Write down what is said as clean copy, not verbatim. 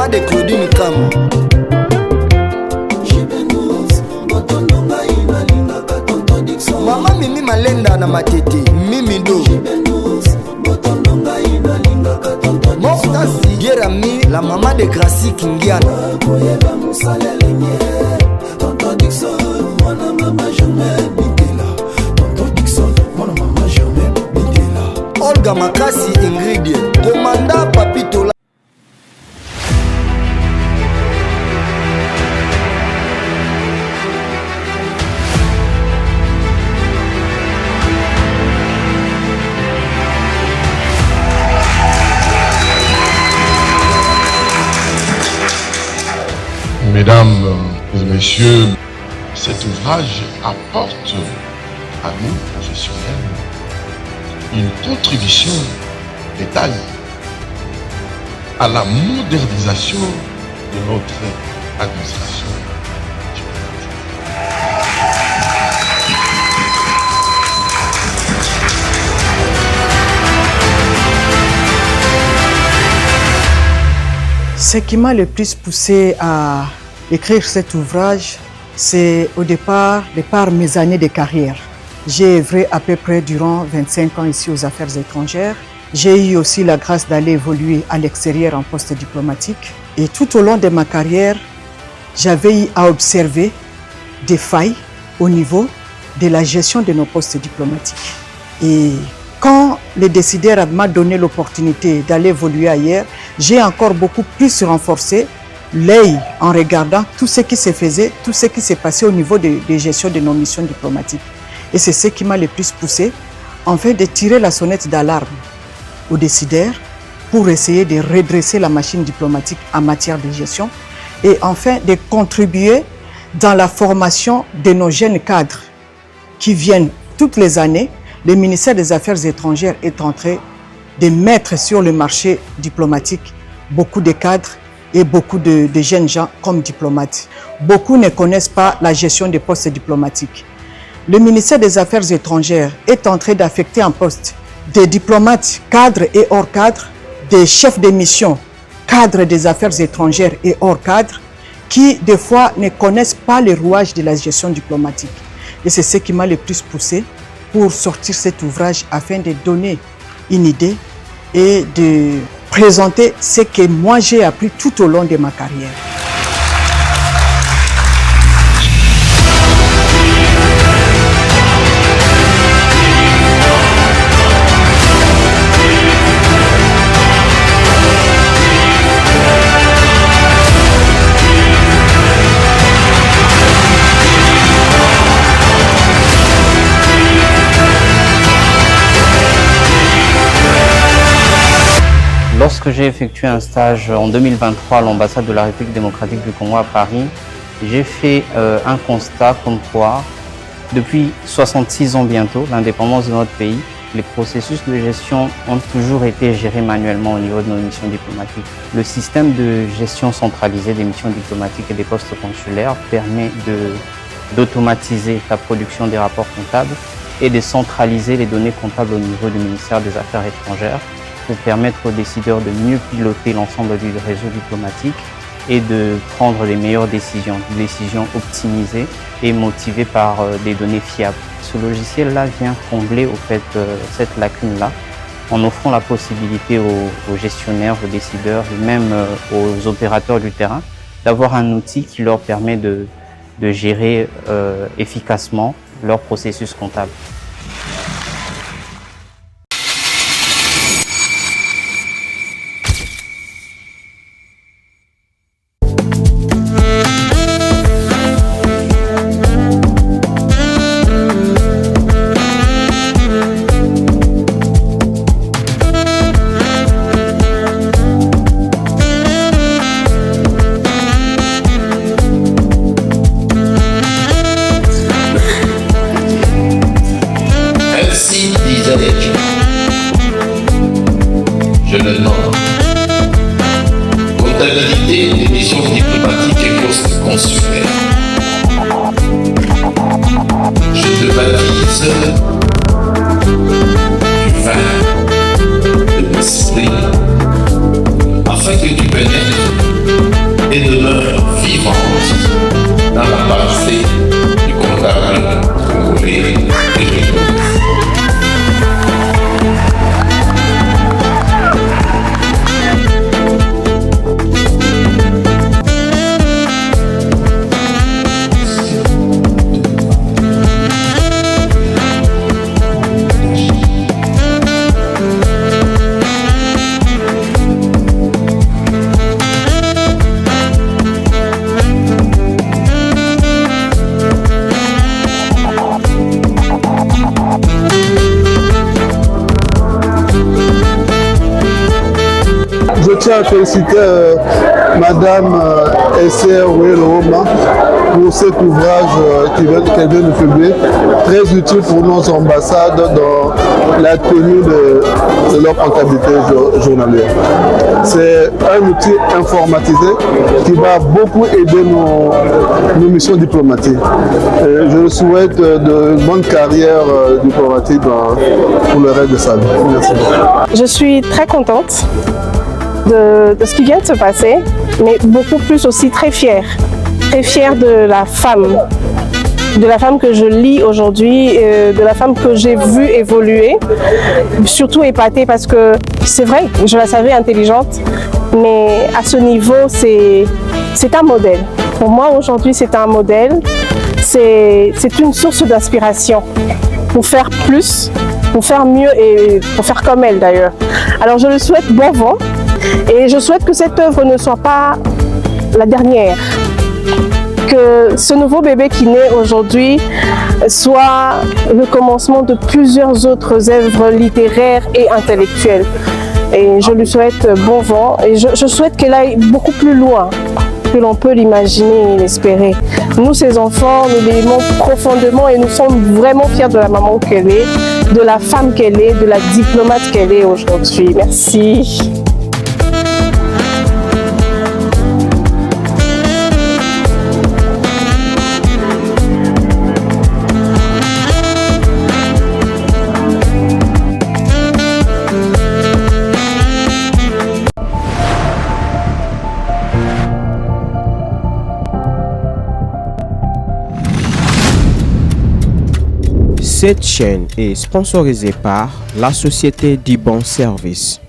maman de Claudine Kamo. Maman Mimi Malenda na matete, Mimi Do. Morta Sigérami, la maman de Gracie Kingiana. Olga Makasi ingrédient, commanda Papito. Mesdames et messieurs, cet ouvrage apporte à nous, professionnels, une contribution vitale à la modernisation de notre administration. Ce qui m'a le plus poussé à écrire cet ouvrage, c'est au départ mes années de carrière. J'ai œuvré à peu près durant 25 ans ici aux affaires étrangères. J'ai eu aussi la grâce d'aller évoluer à l'extérieur en poste diplomatique. Et tout au long de ma carrière, j'avais eu à observer des failles au niveau de la gestion de nos postes diplomatiques. Et quand le décideur m'a donné l'opportunité d'aller évoluer ailleurs, j'ai encore beaucoup plus renforcé l'œil en regardant tout ce qui se faisait, tout ce qui s'est passé au niveau de gestion de nos missions diplomatiques. Et c'est ce qui m'a le plus poussé, enfin de tirer la sonnette d'alarme aux décideurs pour essayer de redresser la machine diplomatique en matière de gestion et enfin de contribuer dans la formation de nos jeunes cadres qui viennent toutes les années. Le ministère des Affaires étrangères est en train de mettre sur le marché diplomatique beaucoup de cadres et beaucoup de jeunes gens comme diplomates. Beaucoup ne connaissent pas la gestion des postes diplomatiques. Le ministère des Affaires étrangères est en train d'affecter en poste des diplomates cadres et hors cadres, des chefs de mission cadres des affaires étrangères et hors cadres, qui des fois ne connaissent pas les rouages de la gestion diplomatique. Et c'est ce qui m'a le plus poussé pour sortir cet ouvrage afin de donner une idée et de présenter ce que moi j'ai appris tout au long de ma carrière. Lorsque j'ai effectué un stage en 2023 à l'ambassade de la République démocratique du Congo à Paris, j'ai fait un constat comme quoi, depuis 66 ans bientôt, l'indépendance de notre pays, les processus de gestion ont toujours été gérés manuellement au niveau de nos missions diplomatiques. Le système de gestion centralisée des missions diplomatiques et des postes consulaires permet d'automatiser la production des rapports comptables et de centraliser les données comptables au niveau du ministère des Affaires étrangères, pour permettre aux décideurs de mieux piloter l'ensemble du réseau diplomatique et de prendre les meilleures décisions, des décisions optimisées et motivées par des données fiables. Ce logiciel-là vient combler au fait cette lacune-là en offrant la possibilité aux gestionnaires, aux décideurs et même aux opérateurs du terrain d'avoir un outil qui leur permet de gérer efficacement leur processus comptable. Je le nomme. Comptabilité des missions diplomatiques et postes consulaires. Je te baptise du vin de l'esprit afin que tu pénètres tiens à féliciter Madame Esther Oueloma pour cet ouvrage qu'elle vient de publier, très utile pour nos ambassades dans la tenue de leur comptabilité journalière. C'est un outil informatisé qui va beaucoup aider nos missions diplomatiques. Je le souhaite de bonne carrière diplomatique pour le reste de sa vie. Merci. Je suis très contente de ce qui vient de se passer, mais beaucoup plus aussi très fière de la femme que je lis aujourd'hui, de la femme que j'ai vue évoluer, surtout épatée parce que c'est vrai, je la savais intelligente, mais à ce niveau, c'est un modèle. Pour moi, aujourd'hui, c'est un modèle, c'est une source d'inspiration pour faire plus, pour faire mieux et pour faire comme elle d'ailleurs. Alors je lui souhaite bon vent et je souhaite que cette œuvre ne soit pas la dernière. Que ce nouveau bébé qui naît aujourd'hui soit le commencement de plusieurs autres œuvres littéraires et intellectuelles. Et je lui souhaite bon vent et je souhaite qu'elle aille beaucoup plus loin que l'on peut l'imaginer et l'espérer. Nous, ces enfants, nous l'aimons profondément et nous sommes vraiment fiers de la maman qu'elle est, de la femme qu'elle est, de la diplomate qu'elle est aujourd'hui. Merci. Cette chaîne est sponsorisée par la société du bon service.